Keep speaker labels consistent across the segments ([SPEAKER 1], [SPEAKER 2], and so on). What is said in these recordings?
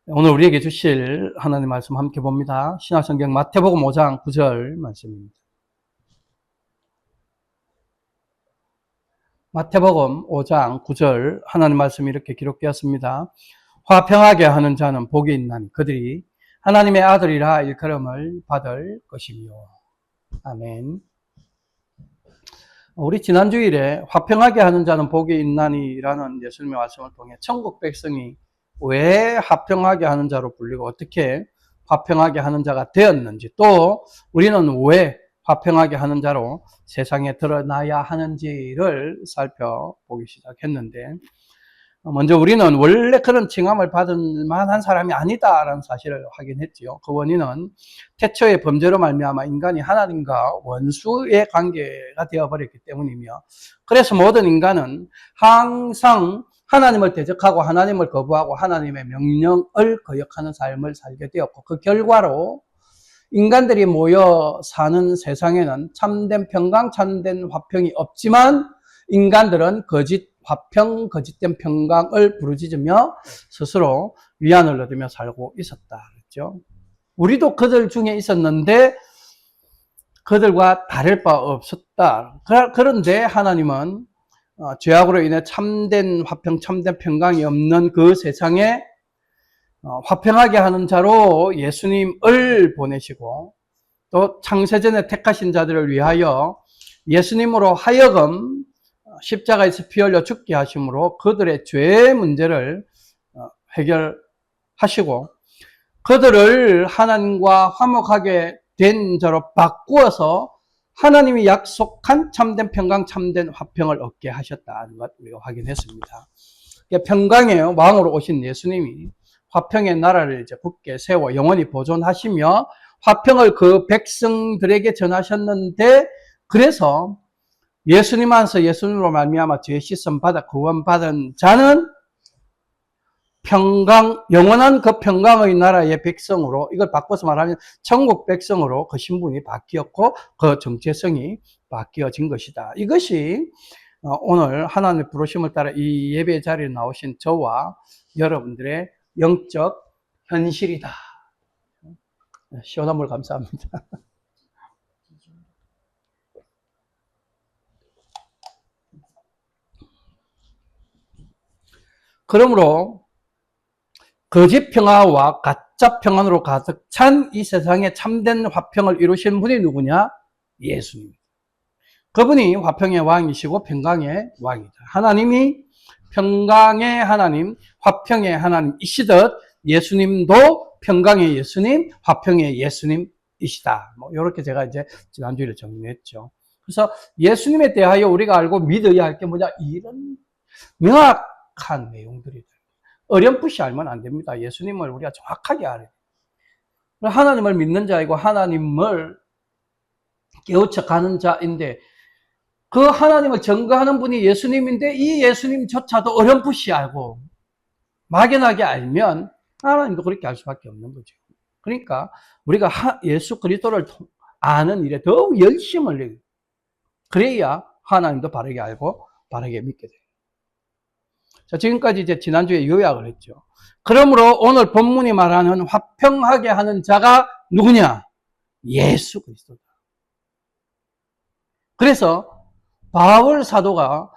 [SPEAKER 1] 오늘 우리에게 주실 하나님 말씀 함께 봅니다. 신약성경 마태복음 5장 9절 말씀입니다. 마태복음 5장 9절 하나님 말씀이 이렇게 기록되었습니다. 화평하게 하는 자는 복이 있나니 그들이 하나님의 아들이라 일컬음을 받을 것이며. 아멘. 우리 지난 주일에 화평하게 하는 자는 복이 있나니라는 예수님의 말씀을 통해 천국 백성이 왜 화평하게 하는 자로 불리고 어떻게 화평하게 하는 자가 되었는지, 또 우리는 왜 화평하게 하는 자로 세상에 드러나야 하는지를 살펴보기 시작했는데, 먼저 우리는 원래 그런 칭함을 받을 만한 사람이 아니다라는 사실을 확인했지요. 그 원인은 태초의 범죄로 말미암아 인간이 하나님과 원수의 관계가 되어버렸기 때문이며, 그래서 모든 인간은 항상 하나님을 대적하고 하나님을 거부하고 하나님의 명령을 거역하는 삶을 살게 되었고, 그 결과로 인간들이 모여 사는 세상에는 참된 평강, 참된 화평이 없지만 인간들은 거짓 화평, 거짓된 평강을 부르짖으며 스스로 위안을 얻으며 살고 있었다 그랬죠. 우리도 그들 중에 있었는데 그들과 다를 바 없었다. 그런데 하나님은 죄악으로 인해 참된 화평, 참된 평강이 없는 그 세상에 화평하게 하는 자로 예수님을 보내시고, 또 창세전에 택하신 자들을 위하여 예수님으로 하여금 십자가에서 피 흘려 죽게 하심으로 그들의 죄의 문제를 해결하시고 그들을 하나님과 화목하게 된 자로 바꾸어서 하나님이 약속한 참된 평강, 참된 화평을 얻게 하셨다는 것 우리가 확인했습니다. 평강의 왕으로 오신 예수님이 화평의 나라를 이제 굳게 세워 영원히 보존하시며 화평을 그 백성들에게 전하셨는데, 그래서 예수님 안에서 예수님으로 말미암아 죄 씻음 받아 구원받은 자는 평강, 영원한 그 평강의 나라의 백성으로, 이걸 바꿔서 말하면 천국 백성으로 그 신분이 바뀌었고 그 정체성이 바뀌어진 것이다. 이것이 오늘 하나님의 부르심을 따라 이 예배 자리에 나오신 저와 여러분들의 영적 현실이다. 시원한 물 감사합니다. 그러므로 거짓 평화와 가짜 평안으로 가득 찬 이 세상에 참된 화평을 이루신 분이 누구냐? 예수님. 그분이 화평의 왕이시고 평강의 왕이다. 하나님이 평강의 하나님, 화평의 하나님이시듯 예수님도 평강의 예수님, 화평의 예수님이시다. 이렇게 제가 이제 지난주에 정리했죠. 그래서 예수님에 대하여 우리가 알고 믿어야 할 게 뭐냐? 이런 명확한 내용들이다. 어렴풋이 알면 안 됩니다. 예수님을 우리가 정확하게 알아야 돼요. 하나님을 믿는 자이고 하나님을 깨우쳐 가는 자인데, 그 하나님을 증거하는 분이 예수님인데 이 예수님조차도 어렴풋이 알고 막연하게 알면 하나님도 그렇게 알 수밖에 없는 거죠. 그러니까 우리가 예수 그리스도를 아는 일에 더욱 열심을 내요. 그래야 하나님도 바르게 알고 바르게 믿게 돼요. 자, 지금까지 이제 지난주에 요약을 했죠. 그러므로 오늘 본문이 말하는 화평하게 하는 자가 누구냐? 예수 그리스도다. 그래서 바울 사도가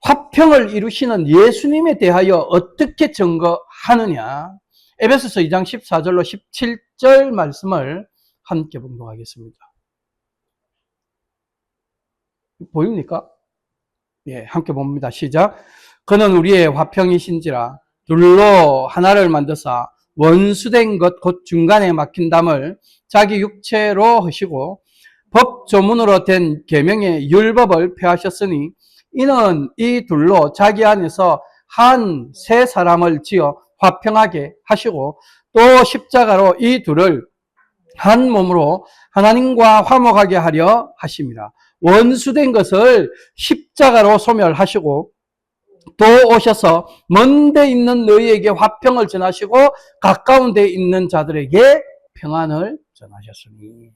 [SPEAKER 1] 화평을 이루시는 예수님에 대하여 어떻게 증거하느냐? 에베소서 2장 14절로 17절 말씀을 함께 봉독하겠습니다. 보입니까? 예, 함께 봅니다. 시작. 그는 우리의 화평이신지라 둘로 하나를 만드사 원수된 것 곧 중간에 막힌 담을 자기 육체로 하시고 법 조문으로 된 계명의 율법을 폐하셨으니 이는 이 둘로 자기 안에서 한 세 사람을 지어 화평하게 하시고 또 십자가로 이 둘을 한 몸으로 하나님과 화목하게 하려 하심이라. 원수된 것을 십자가로 소멸하시고 또 오셔서 먼 데 있는 너희에게 화평을 전하시고 가까운 데 있는 자들에게 평안을 전하셨으니.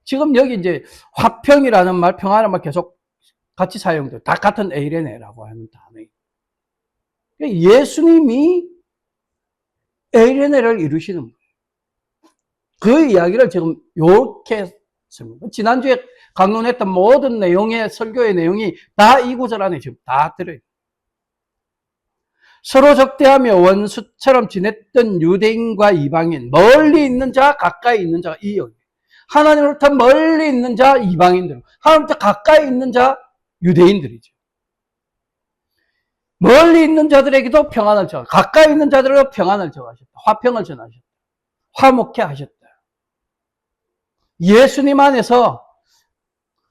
[SPEAKER 1] 지금 여기 이제 화평이라는 말, 평안이라는 말 계속 같이 사용돼요. 다 같은 에이레네라고 하는 단어예요. 예수님이 에이레네를 이루시는 거예요. 그 이야기를 지금 이렇게 지난주에 강론했던 모든 내용의 설교의 내용이 다 이 구절 안에 지금 다 들어요. 서로 적대하며 원수처럼 지냈던 유대인과 이방인, 멀리 있는 자, 가까이 있는 자가 이 여기. 하나님으로부터 멀리 있는 자, 이방인들. 하나님부터 가까이 있는 자, 유대인들이죠. 멀리 있는 자들에게도 평안을 줘, 가까이 있는 자들에게도 평안을 줘하셨다. 화평을 전하셨다. 화목해 하셨다. 예수님 안에서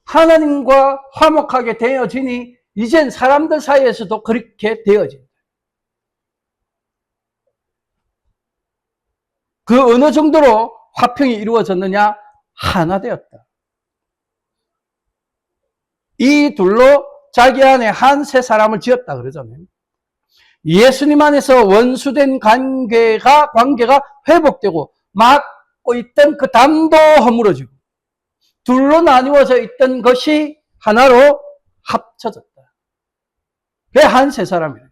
[SPEAKER 1] 하나님과 화목하게 되어지니 이젠 사람들 사이에서도 그렇게 되어진다. 그 어느 정도로 화평이 이루어졌느냐? 하나 되었다. 이 둘로 자기 안에 한 새 사람을 지었다 그러잖아요. 예수님 안에서 원수된 관계가 회복되고 막고 있던 그 담도 허물어지고 둘로 나뉘어져 있던 것이 하나로 합쳐졌다. 그게 한 새 사람이에요.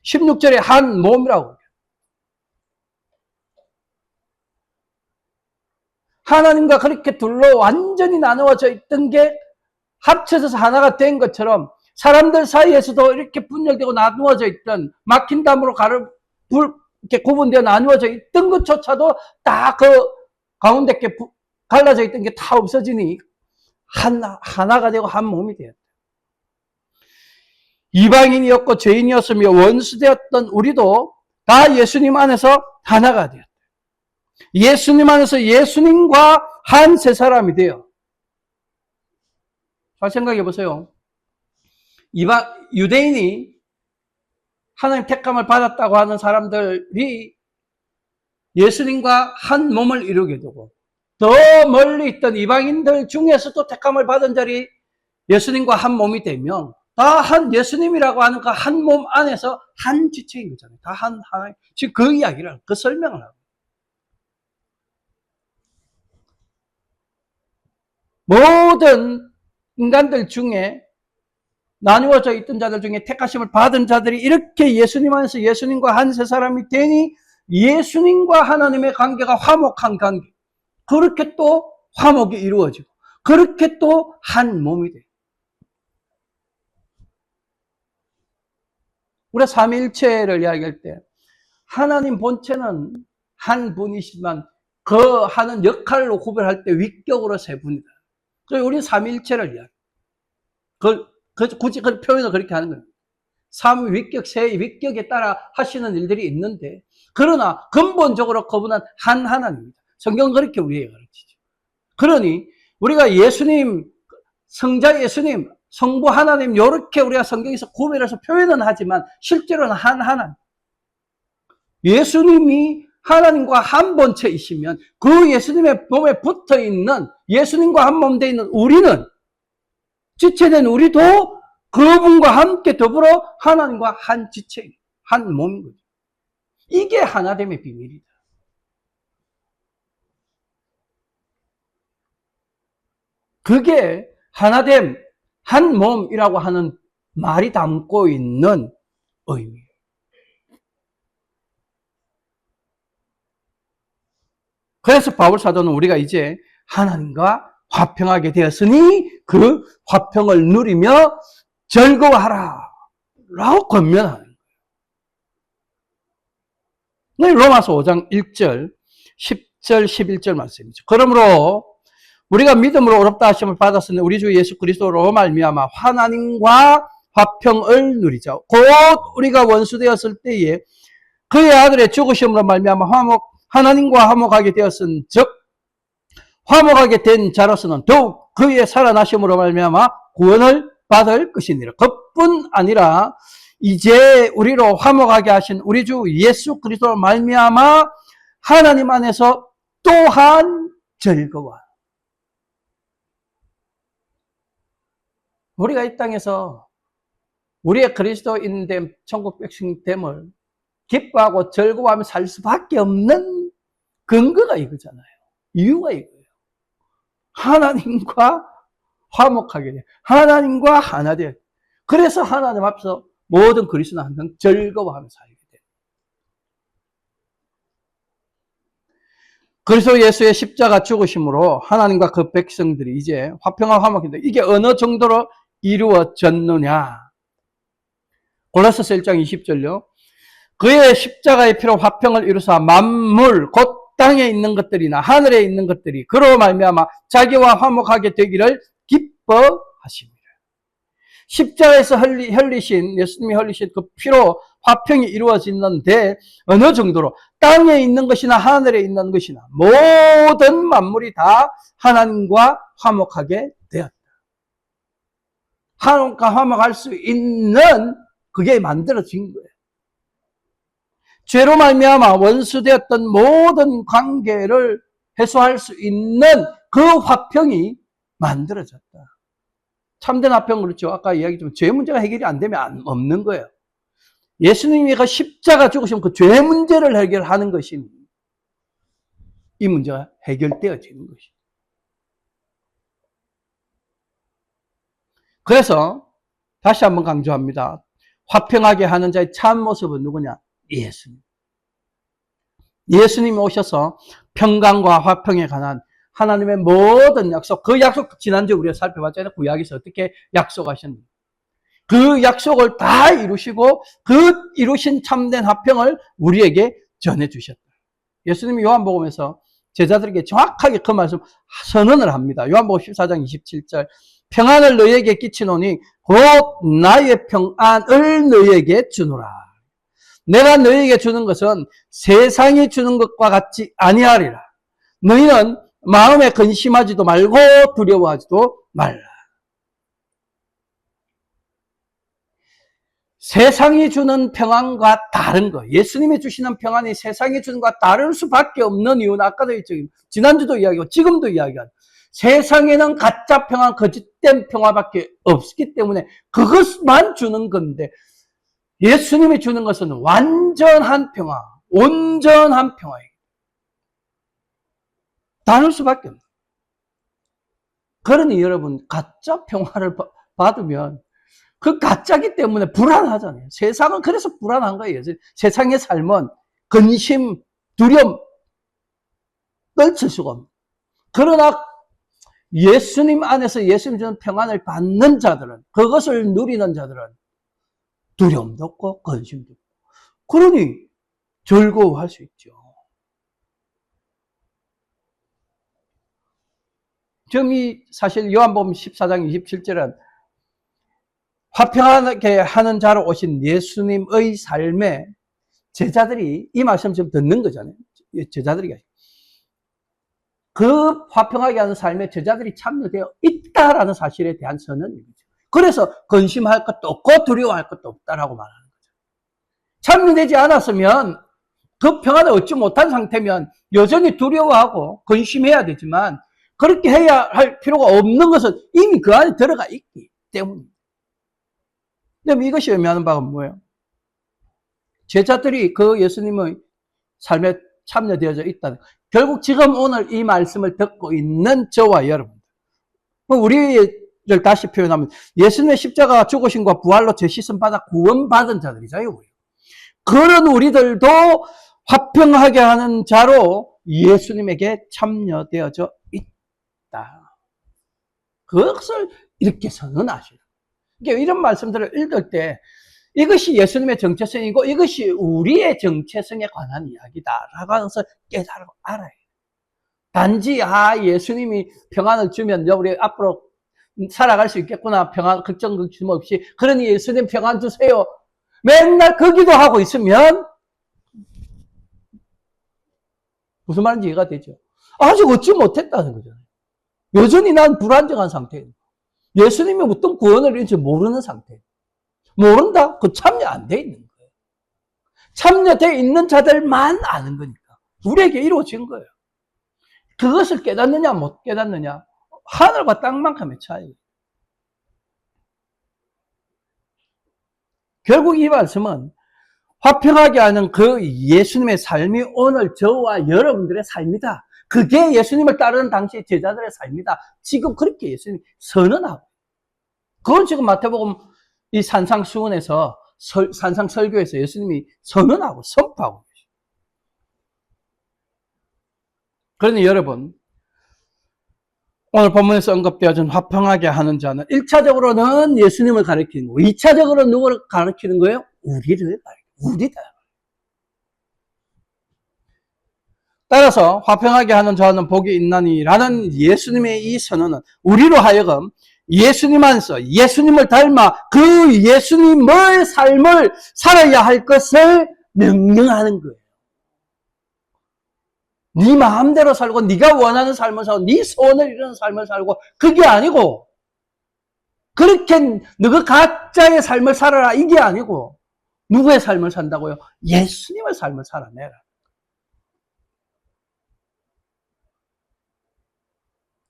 [SPEAKER 1] 16절에 한 몸이라고 해요. 하나님과 그렇게 둘로 완전히 나누어져 있던 게 합쳐져서 하나가 된 것처럼 사람들 사이에서도 이렇게 분열되고 나누어져 있던 막힌 담으로 이렇게 구분되어 나누어져 있던 것조차도 다 그 가운데 게 갈라져 있던 게 다 없어지니 하나가 되고 한 몸이 되었다. 이방인이었고 죄인이었으며 원수되었던 우리도 다 예수님 안에서 하나가 되었다. 예수님 안에서 예수님과 한 새 사람이 되어. 잘 생각해 보세요. 유대인이 하나님 택함을 받았다고 하는 사람들이 예수님과 한 몸을 이루게 되고 더 멀리 있던 이방인들 중에서도 택함을 받은 자리 예수님과 한 몸이 되면 다 한 예수님이라고 하는 그 한 몸 안에서 한 지체인 거잖아요. 다 하나. 지금 그 이야기를, 그 설명을 하고. 모든 인간들 중에 나누어져 있던 자들 중에 택하심을 받은 자들이 이렇게 예수님 안에서 예수님과 한 새 사람이 되니 예수님과 하나님의 관계가 화목한 관계. 그렇게 또 화목이 이루어지고 그렇게 또 한 몸이 돼요. 우리가 삼위일체를 이야기할 때 하나님 본체는 한 분이시지만 그 하는 역할로 구별할 때 위격으로 세 분이다. 그래서 우리는 삼위일체를 이야기해요. 굳이 그 표현을 그렇게 하는 거예요. 삼위위격, 세위격에 따라 하시는 일들이 있는데 그러나 근본적으로 그분은 한 하나님입니다. 성경은 그렇게 우리에게 가르치죠. 그러니 우리가 예수님, 성자 예수님, 성부 하나님 이렇게 우리가 성경에서 구별해서 표현은 하지만 실제로는 한 하나님. 예수님이 하나님과 한 본체이시면 그 예수님의 몸에 붙어있는 예수님과 한 몸 되어 있는 우리는 지체된 우리도 그분과 함께 더불어 하나님과 한 지체, 한 몸인 거죠. 이게 하나됨의 비밀이다. 그게 하나됨, 한 몸이라고 하는 말이 담고 있는 의미예요. 그래서 바울 사도는 우리가 이제 하나님과 화평하게 되었으니 그 화평을 누리며 즐거워하라 라고 권면하는 거예요. 로마서 5장 1절, 10절, 11절 말씀이죠. 그러므로 우리가 믿음으로 의롭다 하심을 받았으니 우리 주 예수 그리스도로 말미암아 하나님과 화평을 누리자. 곧 우리가 원수되었을 때에 그의 아들의 죽으심으로 말미암아 하나님과 화목하게 되었은 즉 화목하게 된 자로서는 더욱 그의 살아나심으로 말미암아 구원을 받을 것이니라. 그뿐 아니라 이제 우리로 화목하게 하신 우리 주 예수 그리스도로 말미암아 하나님 안에서 또한 즐거워. 우리가 이 땅에서 우리의 그리스도인됨, 천국 백성됨을 기뻐하고 즐거워하며 살 수밖에 없는 근거가 이거잖아요. 이유가 이거예요. 하나님과 화목하게 돼. 하나님과 하나 돼. 그래서 하나님 앞에서 모든 그리스도는 항상 즐거워하며 살게 돼. 그래서 예수의 십자가 죽으심으로 하나님과 그 백성들이 이제 화평하고 화목인데 이게 어느 정도로 이루어졌느냐. 골로새서 1장 20절요. 그의 십자가의 피로 화평을 이루사 만물 곧 땅에 있는 것들이나 하늘에 있는 것들이 그로 말미암아 자기와 화목하게 되기를 기뻐하십니다. 십자가에서 흘리신 예수님이 흘리신 그 피로 화평이 이루어지는데 어느 정도로 땅에 있는 것이나 하늘에 있는 것이나 모든 만물이 다 하나님과 화목하게 되었다. 하나님과 화목할 수 있는 그게 만들어진 거예요. 죄로 말미암아 원수되었던 모든 관계를 해소할 수 있는 그 화평이 만들어졌다. 참된 화평 그렇죠. 아까 이야기했지만 죄 문제가 해결이 안 되면 없는 거예요. 예수님이 그 십자가 죽으시면 그 죄 문제를 해결하는 것이니 이 문제가 해결되어지는 것이죠. 그래서 다시 한번 강조합니다. 화평하게 하는 자의 참 모습은 누구냐? 예수님. 예수님이 오셔서 평강과 화평에 관한 하나님의 모든 약속, 그 약속 지난주에 우리가 살펴봤잖아요. 구약에서 어떻게 약속하셨는지. 그 약속을 다 이루시고 그 이루신 참된 화평을 우리에게 전해주셨다. 예수님이 요한복음에서 제자들에게 정확하게 그 말씀 선언을 합니다. 요한복음 14장 27절 평안을 너희에게 끼치노니 곧 나의 평안을 너희에게 주노라. 내가 너희에게 주는 것은 세상이 주는 것과 같지 아니하리라. 너희는 마음에 근심하지도 말고 두려워하지도 말라. 세상이 주는 평안과 다른 거, 예수님이 주시는 평안이 세상이 주는 것과 다를 수밖에 없는 이유는 아까도 했죠. 지난주도 이야기하고 지금도 이야기하고 세상에는 가짜 평안, 거짓된 평화밖에 없기 때문에 그것만 주는 건데 예수님이 주는 것은 완전한 평화, 온전한 평화예요. 다를 수밖에 없어요. 그러니 여러분 가짜 평화를 받으면 그 가짜기 때문에 불안하잖아요. 세상은 그래서 불안한 거예요. 세상의 삶은 근심, 두려움, 떨칠 수가 없는. 그러나 예수님 안에서 예수님 주는 평안을 받는 자들은, 그것을 누리는 자들은 두려움도 없고 근심도 없고 그러니 즐거워할 수 있죠. 지금 이 사실 요한복음 14장 27절은 화평하게 하는 자로 오신 예수님의 삶에 제자들이 이 말씀 좀 듣는 거잖아요. 제자들이 그 화평하게 하는 삶에 제자들이 참여되어 있다라는 사실에 대한 선언입니다. 그래서 근심할 것도 없고 두려워할 것도 없다라고 말하는 거죠. 참여되지 않았으면 그 평안을 얻지 못한 상태면 여전히 두려워하고 근심해야 되지만 그렇게 해야 할 필요가 없는 것은 이미 그 안에 들어가 있기 때문입니다. 그럼 이것이 의미하는 바가 뭐예요? 제자들이 그 예수님의 삶에 참여되어져 있다는 거예요. 결국 지금 오늘 이 말씀을 듣고 있는 저와 여러분, 우리를 다시 표현하면 예수님의 십자가가 죽으심과 부활로 죄 씻음 받아 구원받은 자들이잖아요. 그런 우리들도 화평하게 하는 자로 예수님에게 참여되어져 있다. 그것을 이렇게 선언하시는. 그러니까 이런 말씀들을 읽을 때 이것이 예수님의 정체성이고 이것이 우리의 정체성에 관한 이야기다라고 하면서 깨달고 알아요. 단지 예수님이 평안을 주면 우리 앞으로 살아갈 수 있겠구나, 평안 걱정 없이, 그러니 예수님 평안 주세요, 맨날 그 기도하고 있으면 무슨 말인지 이해가 되죠? 아직 얻지 못했다는 거잖아요. 여전히 난 불안정한 상태예요. 예수님이 어떤 구원을 이룰지 모르는 상태예요. 모른다? 그 참여 안 돼 있는 거예요. 참여돼 있는 자들만 아는 거니까. 우리에게 이루어진 거예요. 그것을 깨닫느냐 못 깨닫느냐 하늘과 땅만큼의 차이. 결국 이 말씀은 화평하게 하는 그 예수님의 삶이 오늘 저와 여러분들의 삶이다. 그게 예수님을 따르는 당시의 제자들의 삶이다. 지금 그렇게 예수님이 선언하고, 그건 지금 마태복음 이 산상수훈에서 산상설교에서 예수님이 선언하고 선포하고 계십니다. 그러니 여러분, 오늘 본문에서 언급되어진 화평하게 하는 자는 1차적으로는 예수님을 가리키는 거고 2차적으로 누구를 가리키는 거예요? 우리를 가리키는 우리다. 따라서 화평하게 하는 자는 복이 있나니라는 예수님의 이 선언은 우리로 하여금 예수님 안에서 예수님을 닮아 그 예수님의 삶을 살아야 할 것을 명령하는 거예요. 네 마음대로 살고 네가 원하는 삶을 살고 네 소원을 이루는 삶을 살고 그게 아니고 그렇게 너가 가짜의 삶을 살아라 이게 아니고 누구의 삶을 산다고요? 예수님의 삶을 살아내라.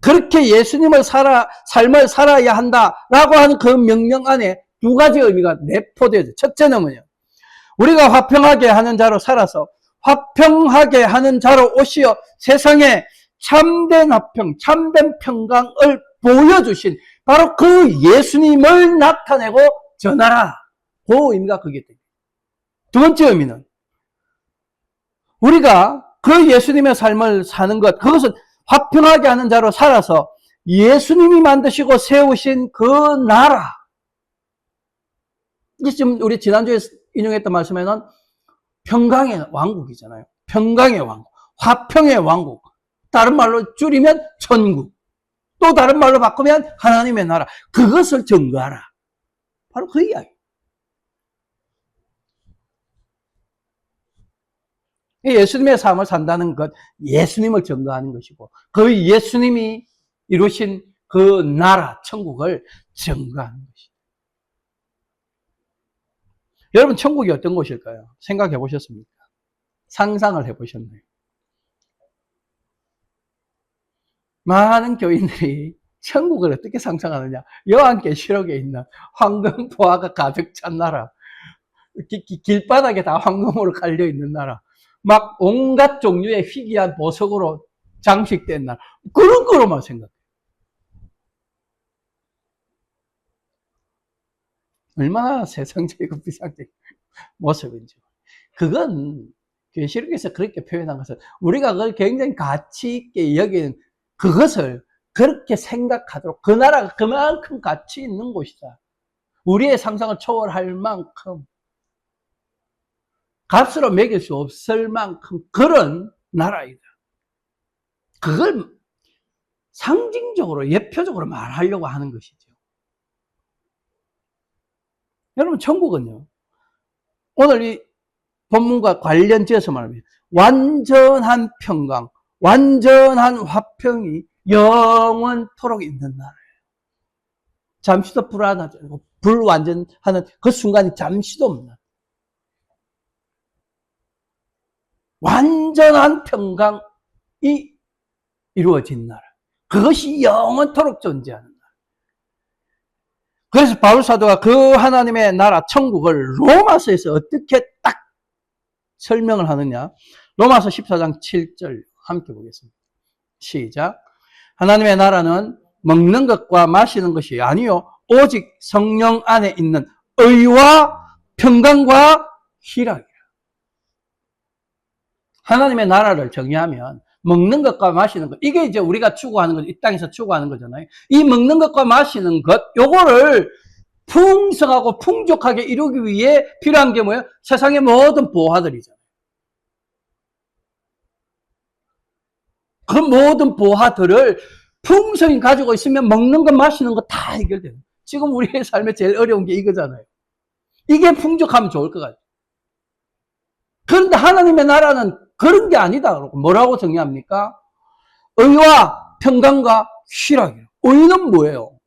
[SPEAKER 1] 그렇게 예수님을 삶을 살아야 한다라고 하는 그 명령 안에 두 가지 의미가 내포되죠. 첫째는 뭐냐? 우리가 화평하게 하는 자로 살아서 화평하게 하는 자로 오시어 세상에 참된 화평, 참된 평강을 보여주신 바로 그 예수님을 나타내고 전하라. 그 의미가 그게 됩니다. 두 번째 의미는 우리가 그 예수님의 삶을 사는 것, 그것은 화평하게 하는 자로 살아서 예수님이 만드시고 세우신 그 나라. 이게 지금 우리 지난주에 인용했던 말씀에는 평강의 왕국이잖아요. 평강의 왕국, 화평의 왕국. 다른 말로 줄이면 천국. 또 다른 말로 바꾸면 하나님의 나라. 그것을 증거하라. 바로 그 이야기. 예수님의 삶을 산다는 것, 예수님을 증거하는 것이고 그 예수님이 이루신 그 나라, 천국을 증거하는 것이죠. 여러분, 천국이 어떤 곳일까요? 생각해 보셨습니까? 상상을 해 보셨나요? 많은 교인들이 천국을 어떻게 상상하느냐? 요한계시록에 있는 황금 보화가 가득 찬 나라, 길바닥에 다 황금으로 깔려 있는 나라, 막 온갖 종류의 희귀한 보석으로 장식된 나라, 그런 거로만 생각해요. 얼마나 세상적이고 비상적인 모습인지. 그건 계시록에서 그렇게 표현한 것은 우리가 그걸 굉장히 가치 있게 여기는 그것을 그렇게 생각하도록 그 나라가 그만큼 가치 있는 곳이다. 우리의 상상을 초월할 만큼 값으로 매길 수 없을 만큼 그런 나라이다. 그걸 상징적으로 예표적으로 말하려고 하는 것이죠. 여러분, 천국은요, 오늘 이 본문과 관련지어서 말합니다. 완전한 평강, 완전한 화평이 영원토록 있는 나라예요. 잠시도 불안하지 않고 불완전하는 그 순간이 잠시도 없는 완전한 평강이 이루어진 나라. 그것이 영원토록 존재하는 나라. 그래서 바울 사도가 그 하나님의 나라 천국을 로마서에서 어떻게 딱 설명을 하느냐. 로마서 14장 7절 함께 보겠습니다. 시작. 하나님의 나라는 먹는 것과 마시는 것이 아니요 오직 성령 안에 있는 의와 평강과 희락이라. 하나님의 나라를 정의하면 먹는 것과 마시는 것, 이게 이제 우리가 추구하는 것, 이 땅에서 추구하는 거잖아요. 이 먹는 것과 마시는 것, 요거를 풍성하고 풍족하게 이루기 위해 필요한 게 뭐예요? 세상의 모든 보화들이잖아요. 그 모든 보화들을 풍성히 가지고 있으면 먹는 것, 마시는 것 다 해결돼요. 지금 우리의 삶에 제일 어려운 게 이거잖아요. 이게 풍족하면 좋을 것 같아요. 그런데 하나님의 나라는 그런 게 아니다. 뭐라고 정의합니까? 의와 평강과 희락이에요. 의는 뭐예요?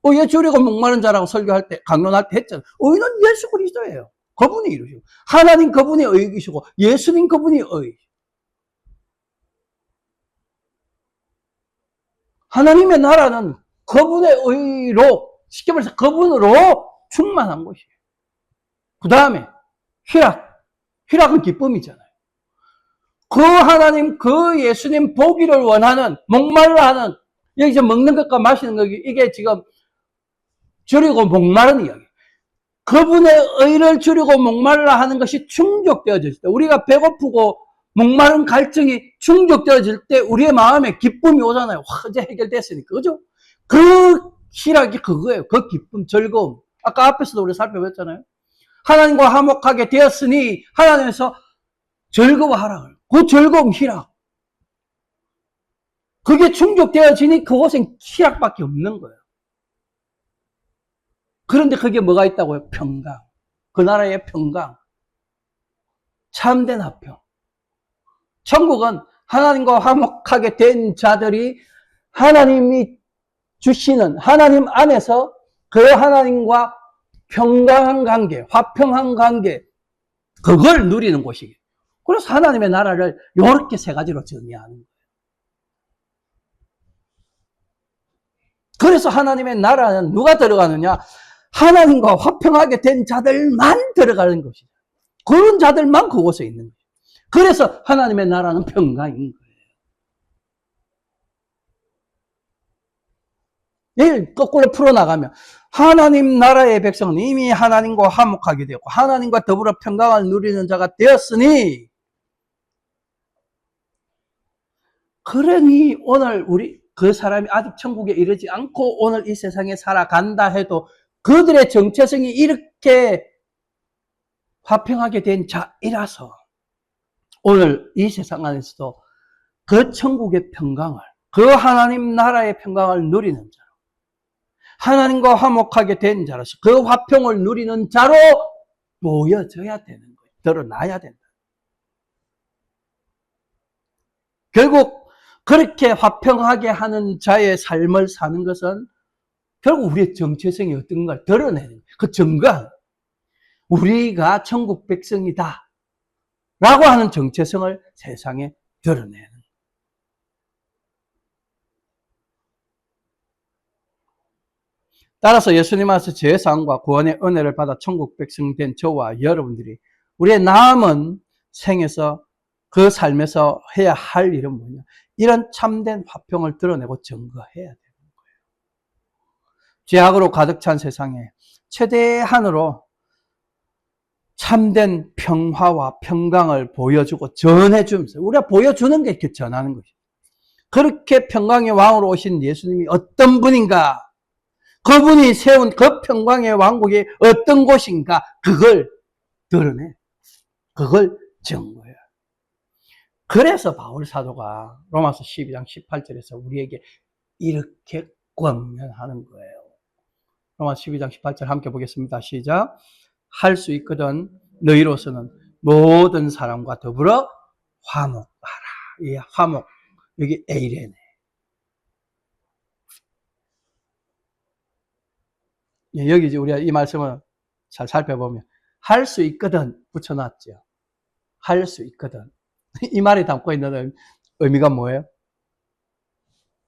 [SPEAKER 1] 의에 줄이고 목마른 자라고 설교할 때, 강론할 때 했잖아요. 의는 예수 그리스도예요. 그분이 이루시고, 하나님 그분이 의이시고, 예수님 그분이 의. 하나님의 나라는 그분의 의로, 쉽게 말해서 그분으로 충만한 것이에요. 그 다음에 희락. 희락은 기쁨이잖아요. 그 하나님, 그 예수님 보기를 원하는, 목말라 하는, 여기서 먹는 것과 마시는 것, 이게 지금 줄이고 목마른 이야기. 그분의 의를 줄이고 목말라 하는 것이 충족되어질 때, 우리가 배고프고 목마른 갈증이 충족되어질 때 우리의 마음에 기쁨이 오잖아요. 와, 이제 해결됐으니까. 그죠? 그 희락이 그거예요. 그 기쁨, 즐거움. 아까 앞에서도 우리 살펴봤잖아요. 하나님과 화목하게 되었으니 하나님에서 즐거워하라. 그 즐거움, 희락. 그게 충족되어지니 그곳엔 희락밖에 없는 거예요. 그런데 그게 뭐가 있다고요? 평강. 그 나라의 평강. 참된 화평. 천국은 하나님과 화목하게 된 자들이 하나님이 주시는 하나님 안에서 그 하나님과 평강한 관계, 화평한 관계, 그걸 누리는 곳이에요. 그래서 하나님의 나라를 이렇게 세 가지로 정의하는 거예요. 그래서 하나님의 나라는 누가 들어가느냐? 하나님과 화평하게 된 자들만 들어가는 것이죠. 그런 자들만 그곳에 있는 거예요. 그래서 하나님의 나라는 평강인 거예요. 내일 거꾸로 풀어나가면 하나님 나라의 백성은 이미 하나님과 화목하게 되었고 하나님과 더불어 평강을 누리는 자가 되었으니, 그러니 오늘 우리 그 사람이 아직 천국에 이르지 않고 오늘 이 세상에 살아간다 해도 그들의 정체성이 이렇게 화평하게 된 자이라서 오늘 이 세상 안에서도 그 천국의 평강을, 그 하나님 나라의 평강을 누리는 자로, 하나님과 화목하게 된 자로서 그 화평을 누리는 자로 모여져야 되는 거예요. 드러나야 된다. 결국 그렇게 화평하게 하는 자의 삶을 사는 것은 결국 우리의 정체성이 어떤 걸 드러내는 거예요. 그 증거하는 거예요. 우리가 천국 백성이다 라고 하는 정체성을 세상에 드러내는 거예요. 따라서 예수님 안에서 죄사함과 구원의 은혜를 받아 천국 백성 된 저와 여러분들이 우리의 남은 생에서 그 삶에서 해야 할 일은 뭐냐? 이런 참된 화평을 드러내고 증거해야 되는 거예요. 죄악으로 가득 찬 세상에 최대한으로 참된 평화와 평강을 보여주고 전해주면서, 우리가 보여주는 게 이렇게 전하는 것이죠. 그렇게 평강의 왕으로 오신 예수님이 어떤 분인가? 그분이 세운 그 평강의 왕국이 어떤 곳인가? 그걸 드러내. 그걸 증거해요. 그래서 바울 사도가 로마서 12장 18절에서 우리에게 이렇게 권면하는 거예요. 로마서 12장 18절 함께 보겠습니다. 시작. 할 수 있거든 너희로서는 모든 사람과 더불어 화목하라. 이 화목, 여기 에이레네. 여기 이제 우리가 이 말씀을 잘 살펴보면 할 수 있거든 붙여놨죠. 할 수 있거든. 이 말이 담고 있는 의미가 뭐예요?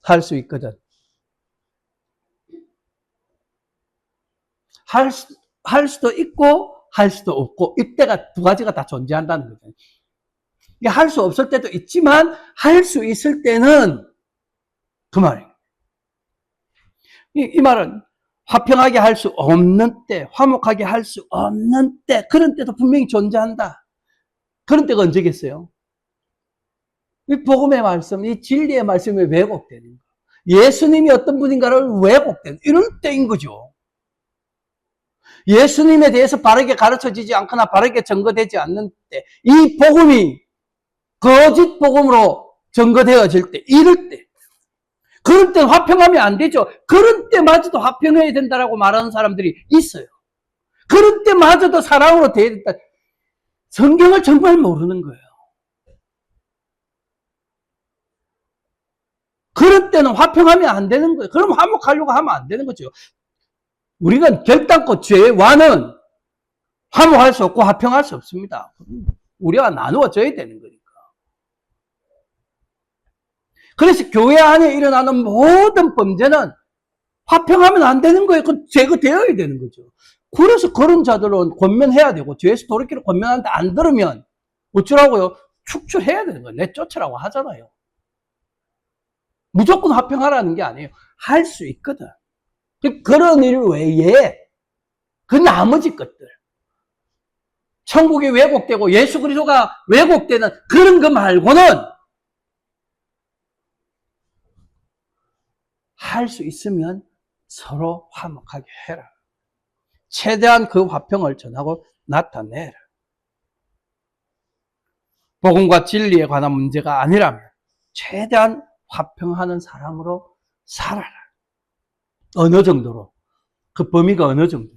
[SPEAKER 1] 할 수 있거든. 할 수도 있고 할 수도 없고, 이때가 두 가지가 다 존재한다는 거죠. 할 수 없을 때도 있지만 할 수 있을 때는 그 말이에요. 이 말은 화평하게 할 수 없는 때, 화목하게 할 수 없는 때, 그런 때도 분명히 존재한다. 그런 때가 언제겠어요? 이 복음의 말씀, 이 진리의 말씀이 왜곡되는 거, 예수님이 어떤 분인가를 왜곡되는 이런 때인 거죠. 예수님에 대해서 바르게 가르쳐지지 않거나 바르게 증거되지 않는 때, 이 복음이 거짓 복음으로 증거되어질 때, 이럴 때, 그럴 땐 화평하면 안 되죠. 그런 때마저도 화평해야 된다라고 말하는 사람들이 있어요. 그런 때마저도 사랑으로 돼야 된다. 성경을 정말 모르는 거예요. 그럴 때는 화평하면 안 되는 거예요. 그럼 화목하려고 하면 안 되는 거죠. 우리가 결단코 죄와는 화목할 수 없고 화평할 수 없습니다. 우리가 나누어져야 되는 거니까. 그래서 교회 안에 일어나는 모든 범죄는 화평하면 안 되는 거예요. 그 제거되어야 되는 거죠. 그래서 그런 자들은 권면해야 되고, 죄에서 돌이키를 권면하는데 안 들으면 어쩌라고요? 축출해야 되는 거예요. 내쫓으라고 하잖아요. 무조건 화평하라는 게 아니에요. 할 수 있거든. 그런 일 외에 그 나머지 것들, 천국이 왜곡되고 예수 그리스도가 왜곡되는 그런 거 말고는 할 수 있으면 서로 화목하게 해라. 최대한 그 화평을 전하고 나타내라. 복음과 진리에 관한 문제가 아니라면 최대한 화평하는 사람으로 살아라. 어느 정도로? 그 범위가 어느 정도?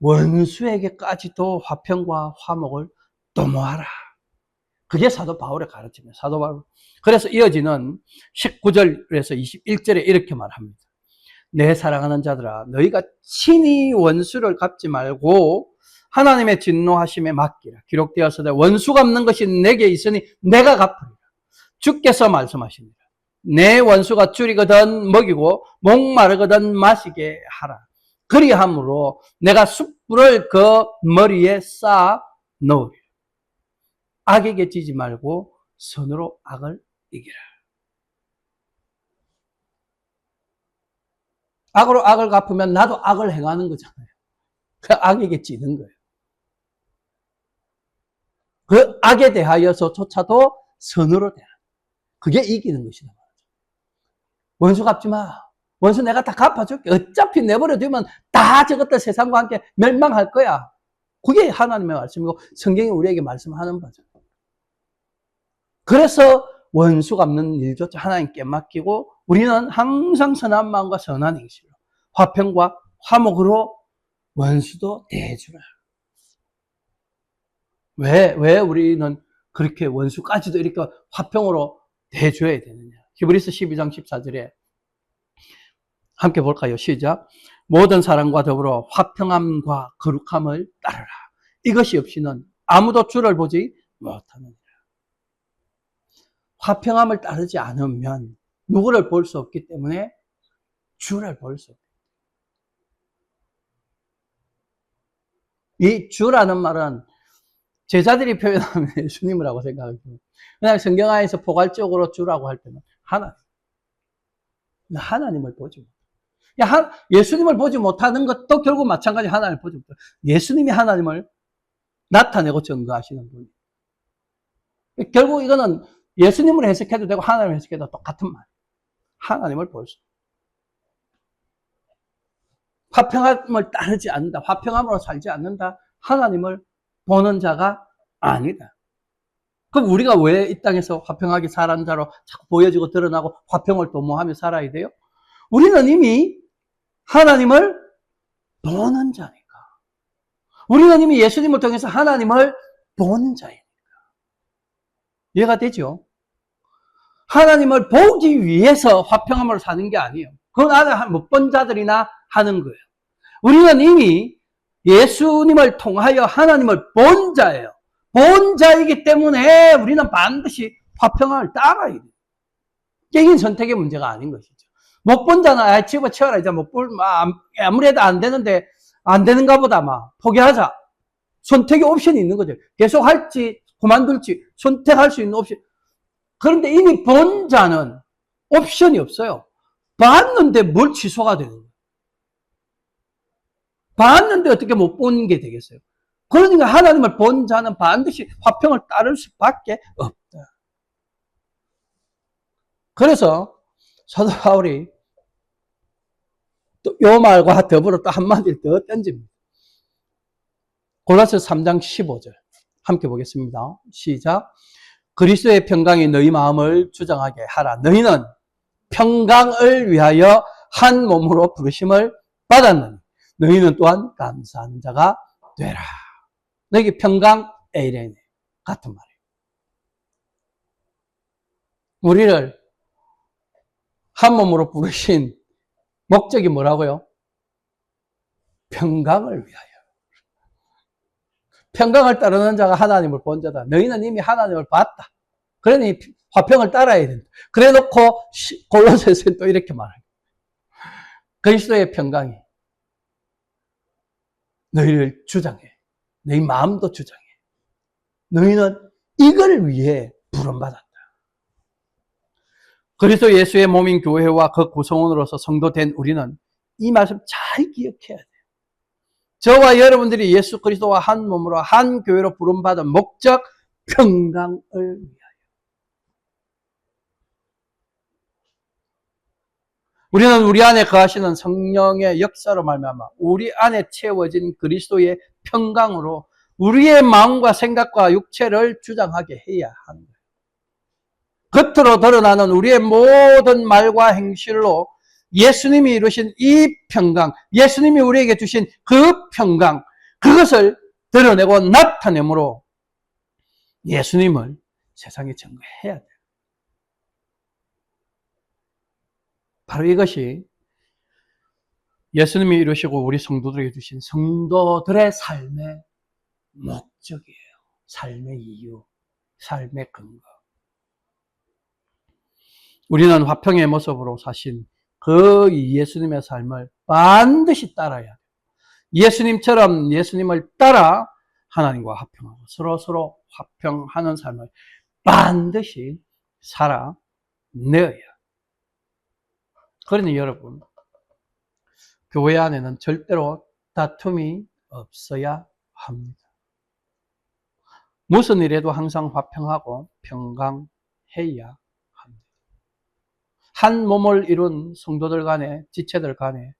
[SPEAKER 1] 원수에게까지도 화평과 화목을 도모하라. 그게 사도 바울의 가르침이에요. 사도 바울. 그래서 이어지는 19절에서 21절에 이렇게 말합니다. 내 사랑하는 자들아, 너희가 친히 원수를 갚지 말고 하나님의 진노하심에 맡기라. 기록되었으되 원수 갚는 것이 내게 있으니 내가 갚으리라. 주께서 말씀하십니다. 내 원수가 줄이거든 먹이고 목마르거든 마시게 하라. 그리함으로 내가 숯불을 그 머리에 쌓아 놓으리라. 악에게 지지 말고 선으로 악을 이기라. 악으로 악을 갚으면 나도 악을 행하는 거잖아요. 그 악에게 지는 거예요. 그 악에 대하여서조차도 선으로 대하라. 그게 이기는 것이다. 원수 갚지 마. 원수 내가 다 갚아줄게. 어차피 내버려 두면 다 저것들 세상과 함께 멸망할 거야. 그게 하나님의 말씀이고 성경이 우리에게 말씀하는 바죠. 그래서 원수 갚는 일조차 하나님께 맡기고 우리는 항상 선한 마음과 선한 행실로 화평과 화목으로 원수도 대해주라. 왜 우리는 그렇게 원수까지도 이렇게 화평으로 대해줘야 되느냐. 히브리서 12장 14절에 함께 볼까요? 시작. 모든 사람과 더불어 화평함과 거룩함을 따르라. 이것이 없이는 아무도 주를 보지 못하느니라. 화평함을 따르지 않으면 누구를 볼 수 없기 때문에 주를 볼 수 없다. 이 주라는 말은 제자들이 표현하면 예수님이라고 생각합니다. 그냥 성경 안에서 포괄적으로 주라고 할 때는 하나님을 보지 못해요. 예수님을 보지 못하는 것도 결국 마찬가지 하나님을 보지 못해요. 예수님이 하나님을 나타내고 증거하시는 분이에요. 결국 이거는 예수님을 해석해도 되고 하나님을 해석해도 똑같은 말이에요. 하나님을 볼 수. 화평함을 따르지 않는다. 화평함으로 살지 않는다. 하나님을 보는 자가 아니다. 그럼 우리가 왜 이 땅에서 화평하게 살아는 자로 자꾸 보여지고 드러나고 화평을 도모하며 살아야 돼요? 우리는 이미 하나님을 보는 자니까. 우리는 이미 예수님을 통해서 하나님을 보는 자이니까. 이해가 되죠? 하나님을 보기 위해서 화평함으로 사는 게 아니에요. 그건 아직 못 본 자들이나 하는 거예요. 우리는 이미 예수님을 통하여 하나님을 본 자예요. 본 자이기 때문에 우리는 반드시 화평함을 따라야 돼요. 개인 선택의 문제가 아닌 것이죠. 못 본 자는 집어치워라. 이제 못 볼, 아무래도 안 되는데 안 되는가 보다 포기하자. 선택의 옵션이 있는 거죠. 계속 할지 그만둘지 선택할 수 있는 옵션. 그런데 이미 본 자는 옵션이 없어요. 봤는데 뭘 취소가 되는 거예요. 봤는데 어떻게 못 본 게 되겠어요. 그러니까 하나님을 본 자는 반드시 화평을 따를 수밖에 없다. 그래서 사도 바울이 또 요 말과 더불어 또 한마디를 더 던집니다. 골로새 3장 15절 함께 보겠습니다. 시작. 그리스도의 평강이 너희 마음을 주장하게 하라. 너희는 평강을 위하여 한 몸으로 부르심을 받았느니 너희는 또한 감사하는 자가 되라. 여기 평강 에이레네 같은 말이에요. 우리를 한 몸으로 부르신 목적이 뭐라고요? 평강을 위하여. 평강을 따르는 자가 하나님을 본 자다. 너희는 이미 하나님을 봤다. 그러니 화평을 따라야 된다. 그래 놓고 골로새서는 또 이렇게 말해요. 그리스도의 평강이 너희를 주장해. 너희 마음도 주장해. 너희는 이걸 위해 부름받았다. 그리스도 예수의 몸인 교회와 그 구성원으로서 성도된 우리는 이 말씀 잘 기억해야 돼요. 저와 여러분들이 예수 그리스도와 한 몸으로 한 교회로 부름받은 목적, 평강을 위하여. 우리는 우리 안에 거하시는 성령의 역사로 말미암아 우리 안에 채워진 그리스도의 평강으로 우리의 마음과 생각과 육체를 주장하게 해야 합니다. 겉으로 드러나는 우리의 모든 말과 행실로 예수님이 이루신 이 평강, 예수님이 우리에게 주신 그 평강, 그것을 드러내고 나타내므로 예수님을 세상에 증거해야 돼요. 바로 이것이 예수님이 이루시고 우리 성도들에게 주신 성도들의 삶의 목적이에요. 삶의 이유, 삶의 근거. 우리는 화평의 모습으로 사신 그 예수님의 삶을 반드시 따라야 돼요. 예수님처럼 예수님을 따라 하나님과 화평하고 서로 화평하는 삶을 반드시 살아내어야. 그러니 여러분, 교회 안에는 절대로 다툼이 없어야 합니다. 무슨 일에도 항상 화평하고 평강해야 합니다. 한 몸을 이룬 성도들 간에, 지체들 간에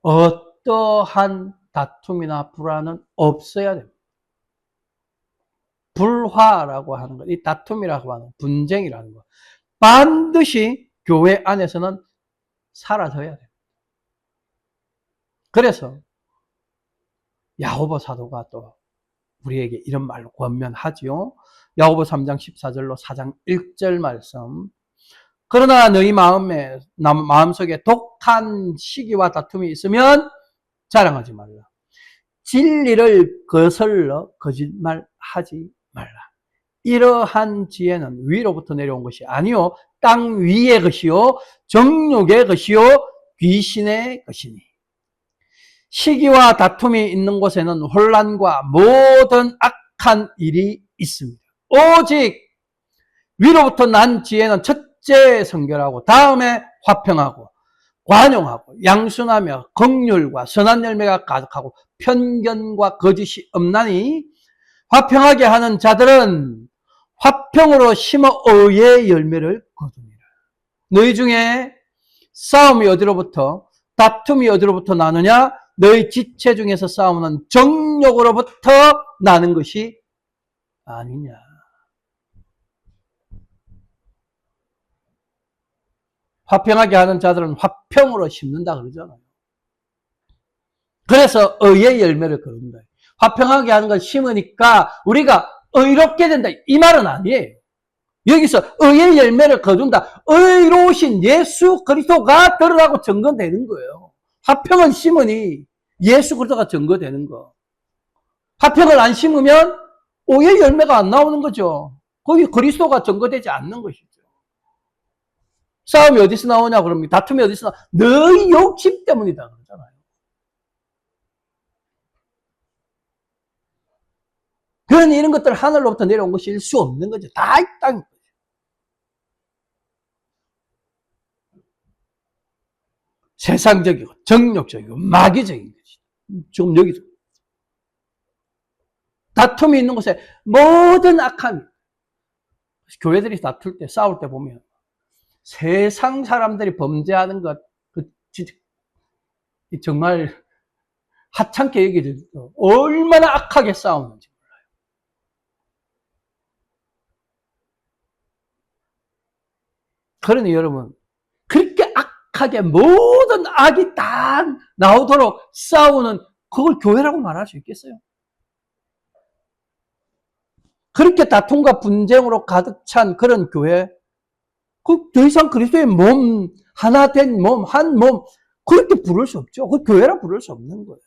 [SPEAKER 1] 어떠한 다툼이나 불화는 없어야 됩니다. 불화라고 하는 것, 이 다툼이라고 하는 분쟁이라는 것, 반드시 교회 안에서는 사라져야 됩니다. 그래서 야고보 사도가 또 우리에게 이런 말로 권면하지요. 야고보 3장 14절로 4장 1절 말씀. 그러나 너희 마음속에 독한 시기와 다툼이 있으면 자랑하지 말라. 진리를 거슬러 거짓말하지 말라. 이러한 지혜는 위로부터 내려온 것이 아니요 땅 위의 것이요 정욕의 것이요 귀신의 것이니 시기와 다툼이 있는 곳에는 혼란과 모든 악한 일이 있습니다. 오직 위로부터 난 지혜는 첫째 성결하고 다음에 화평하고 관용하고 양순하며 긍휼과 선한 열매가 가득하고 편견과 거짓이 없나니 화평하게 하는 자들은 화평으로 심어 의의 열매를 거두니라. 너희 중에 싸움이 어디로부터 다툼이 어디로부터 나느냐? 너희 지체 중에서 싸우는 정욕으로부터 나는 것이 아니냐. 화평하게 하는 자들은 화평으로 심는다 그러잖아요. 그래서 의의 열매를 거둔다. 화평하게 하는 걸 심으니까 우리가 의롭게 된다. 이 말은 아니에요. 여기서 의의 열매를 거둔다. 의로우신 예수 그리스도가 드러나고 증거되는 거예요. 화평은 심으니 예수 그리스도가 증거되는 거. 화평을 안 심으면 의의 열매가 안 나오는 거죠. 거기 그리스도가 증거되지 않는 것이죠. 싸움이 어디서 나오냐 그러면 다툼이 어디서 나오냐. 너희 욕심 때문이다 그러잖아요. 그러니 이런 것들 하늘로부터 내려온 것일 수 없는 거죠. 다 이 땅인 거죠. 세상적이고 정욕적이고 마귀적인 것이죠. 지금 여기서 다툼이 있는 곳에 모든 악함이 교회들이 다툴 때 싸울 때 보면 세상 사람들이 범죄하는 것 정말 하찮게 얘기해도 얼마나 악하게 싸우는지 몰라요. 그러니 여러분 그렇게 악하게 모든 악이 다 나오도록 싸우는 그걸 교회라고 말할 수 있겠어요? 그렇게 다툼과 분쟁으로 가득 찬 그런 교회, 더 이상 그리스도의 몸, 하나 된 몸, 한 몸, 그렇게 부를 수 없죠. 그 교회라 부를 수 없는 거예요.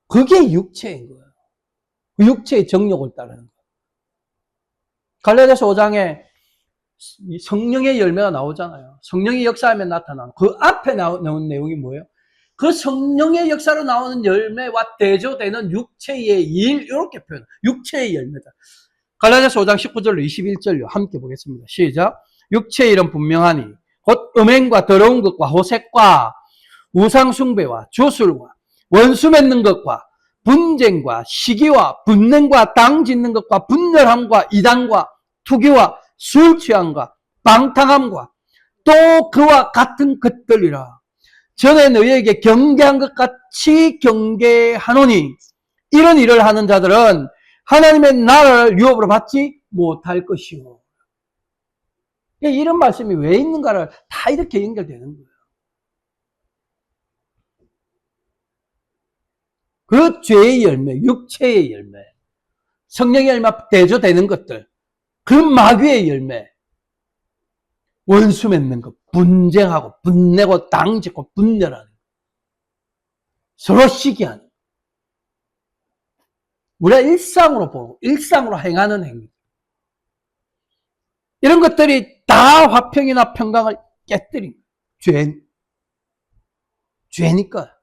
[SPEAKER 1] 그게 육체인 거예요. 육체의 정욕을 따르는 거예요. 갈라디아서 5장에 성령의 열매가 나오잖아요. 성령의 역사하면 나타나는 그 앞에 나온 내용이 뭐예요? 그 성령의 역사로 나오는 열매와 대조되는 육체의 일, 이렇게 표현. 육체의 열매다. 갈라디아서 5장 19절로 21절로 함께 보겠습니다. 시작. 육체의 일은 분명하니 곧 음행과 더러운 것과 호색과 우상숭배와 주술과 원수 맺는 것과 분쟁과 시기와 분냉과 당 짓는 것과 분열함과 이단과 투기와 술 취함과 방탕함과 또 그와 같은 것들이라. 전에 너희에게 경계한 것 같이 경계하노니 이런 일을 하는 자들은 하나님의 나라를 유업으로 받지 못할 것이요. 이런 말씀이 왜 있는가를 다 이렇게 연결되는 거예요. 그 죄의 열매, 육체의 열매, 성령의 열매 대조되는 것들, 그 마귀의 열매, 원수 맺는 것, 분쟁하고 분내고 당짓고 분열하는 것, 서로 시기하는 것. 우리가 일상으로 보고 일상으로 행하는 행위, 이런 것들이 다 화평이나 평강을 깨뜨린 죄니까.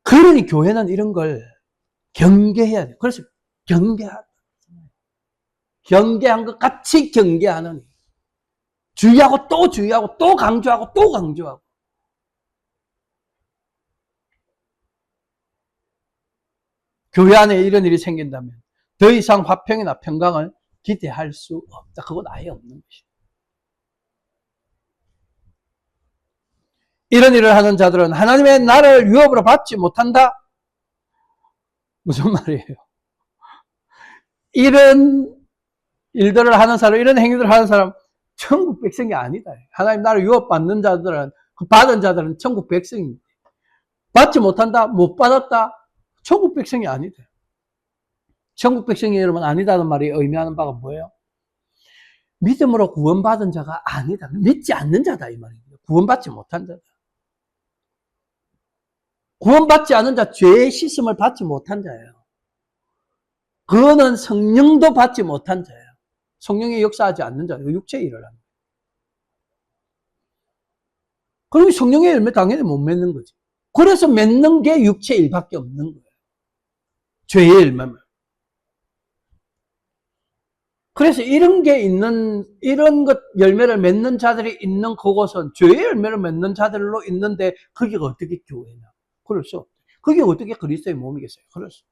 [SPEAKER 1] 그러니 교회는 이런 걸 경계해야 돼요. 그래서 경계한 것 같이 경계하는, 주의하고 또 주의하고 또 강조하고 또 강조하고. 교회 안에 이런 일이 생긴다면 더 이상 화평이나 평강을 기대할 수 없다. 그건 아예 없는 것이죠. 이런 일을 하는 자들은 하나님의 나라를 유업으로 받지 못한다? 무슨 말이에요? 이런 일들을 하는 사람, 이런 행위들을 하는 사람, 천국 백성이 아니다. 하나님 나라를 유업 받는 자들은, 그 받은 자들은 천국 백성입니다. 받지 못한다? 못 받았다? 천국 백성이 아니다. 천국 백성이 여러분 아니다는 말이 의미하는 바가 뭐예요? 믿음으로 구원받은 자가 아니다. 믿지 않는 자다 이 말입니다. 구원받지 못한 자다. 구원받지 않은 자, 죄의 씻음을 받지 못한 자예요. 그거는 성령도 받지 못한 자예요. 성령이 역사하지 않는 자예요. 육체의 일을 합니다. 그러면 성령의 열매 당연히 못 맺는 거지. 그래서 맺는 게 육체의 일밖에 없는 거예요. 죄의 열매만. 그래서 이런 게 있는, 이런 것 열매를 맺는 자들이 있는 그곳은 죄의 열매를 맺는 자들로 있는데 그게 어떻게 교회냐? 그럴 수 없죠. 그게 어떻게 그리스도의 몸이겠어요? 그럴 수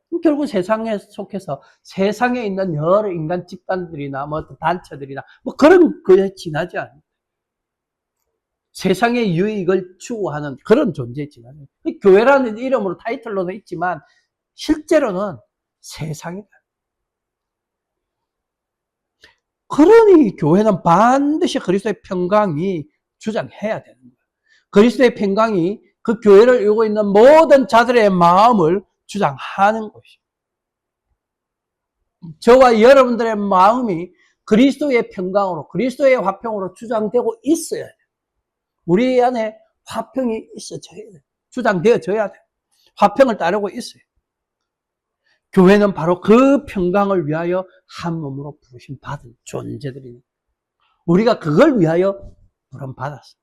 [SPEAKER 1] 없죠. 결국 세상에 속해서 세상에 있는 여러 인간 집단들이나 뭐 단체들이나 뭐 그런 거에 지나지 않아요. 세상의 유익을 추구하는 그런 존재에 지나요. 교회라는 이름으로 타이틀로는 있지만 실제로는 세상이다. 그러니 교회는 반드시 그리스도의 평강이 주장해야 되는 거예요. 그리스도의 평강이 그 교회를 이루고 있는 모든 자들의 마음을 주장하는 것이죠. 저와 여러분들의 마음이 그리스도의 평강으로, 그리스도의 화평으로 주장되고 있어야 돼요. 우리 안에 화평이 있어져야 돼요. 주장되어져야 돼요. 화평을 따르고 있어요. 교회는 바로 그 평강을 위하여 한 몸으로 부르심 받은 존재들입니다. 우리가 그걸 위하여 부름받았어요.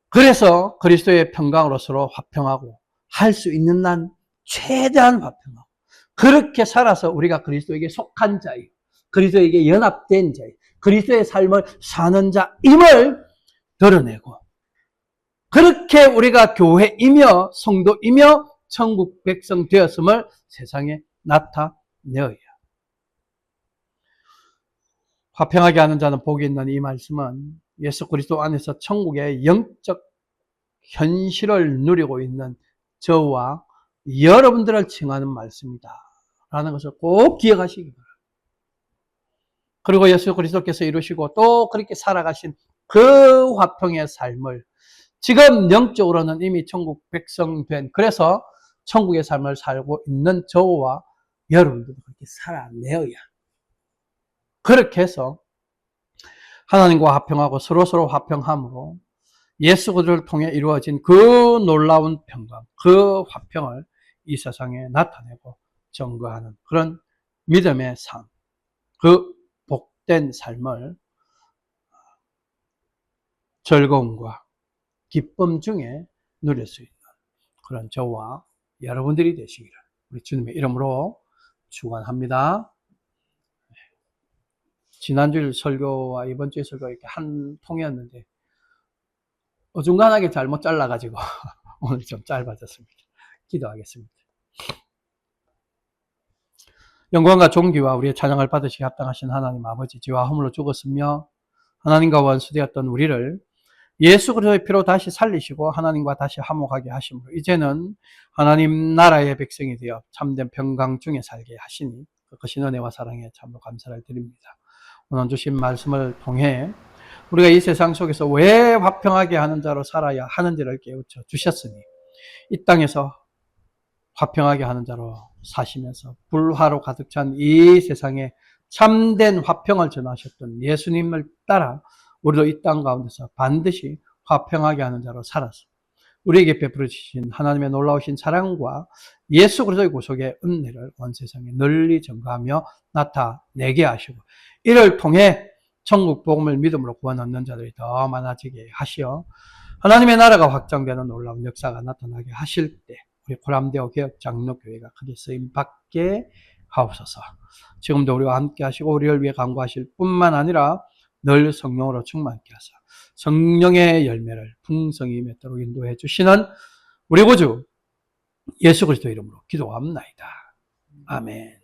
[SPEAKER 1] 그래서 그리스도의 평강으로 서로 화평하고 할 수 있는 한 최대한 화평하고 그렇게 살아서 우리가 그리스도에게 속한 자예요. 그리스도에게 연합된 자예요. 그리스도의 삶을 사는 자임을 드러내고 그렇게 우리가 교회이며 성도이며 천국 백성 되었음을 세상에 나타내어야. 화평하게 하는 자는 복이 있는 이 말씀은 예수 그리스도 안에서 천국의 영적 현실을 누리고 있는 저와 여러분들을 칭하는 말씀이다 라는 것을 꼭 기억하시기 바랍니다. 그리고 예수 그리스도께서 이루시고 또 그렇게 살아가신 그 화평의 삶을 지금 영적으로는 이미 천국 백성 된, 그래서 천국의 삶을 살고 있는 저와 여러분들도 그렇게 살아내어야, 그렇게 해서 하나님과 화평하고 서로 화평함으로 예수 그리스도를 통해 이루어진 그 놀라운 평강, 그 화평을 이 세상에 나타내고 증거하는 그런 믿음의 삶, 그 복된 삶을 즐거움과 기쁨 중에 누릴 수 있는 그런 저와 여러분들이 되시기를 우리 주님의 이름으로 축원합니다. 지난주 설교와 이번 주의 설교가 이렇게 한 통이었는데 어중간하게 잘못 잘라가지고 오늘 좀 짧아졌습니다. 기도하겠습니다. 영광과 존귀와 우리의 찬양을 받으시기 합당하신 하나님 아버지, 죄와 허물로 죽었으며 하나님과 원수되었던 우리를 예수 그리스도의 피로 다시 살리시고 하나님과 다시 화목하게 하심으로 이제는 하나님 나라의 백성이 되어 참된 평강 중에 살게 하시니 그것이 은혜와 사랑에 참으로 감사를 드립니다. 오늘 주신 말씀을 통해 우리가 이 세상 속에서 왜 화평하게 하는 자로 살아야 하는지를 깨우쳐 주셨으니 이 땅에서 화평하게 하는 자로 사시면서 불화로 가득 찬 이 세상에 참된 화평을 전하셨던 예수님을 따라 우리도 이 땅 가운데서 반드시 화평하게 하는 자로 살아서 우리에게 베풀어 주신 하나님의 놀라우신 사랑과 예수 그리스도의 구속의 은혜를 온 세상에 널리 전가하며 나타내게 하시고 이를 통해 천국 복음을 믿음으로 구원 얻는 자들이 더 많아지게 하시어 하나님의 나라가 확장되는 놀라운 역사가 나타나게 하실 때 우리 고람대오 개혁 장로교회가 크게 쓰임 받게 하옵소서. 지금도 우리와 함께 하시고 우리를 위해 간구하실 뿐만 아니라 늘 성령으로 충만케 하사 성령의 열매를 풍성히 맺도록 인도해 주시는 우리 구주 예수 그리스도 이름으로 기도합나이다. 아멘.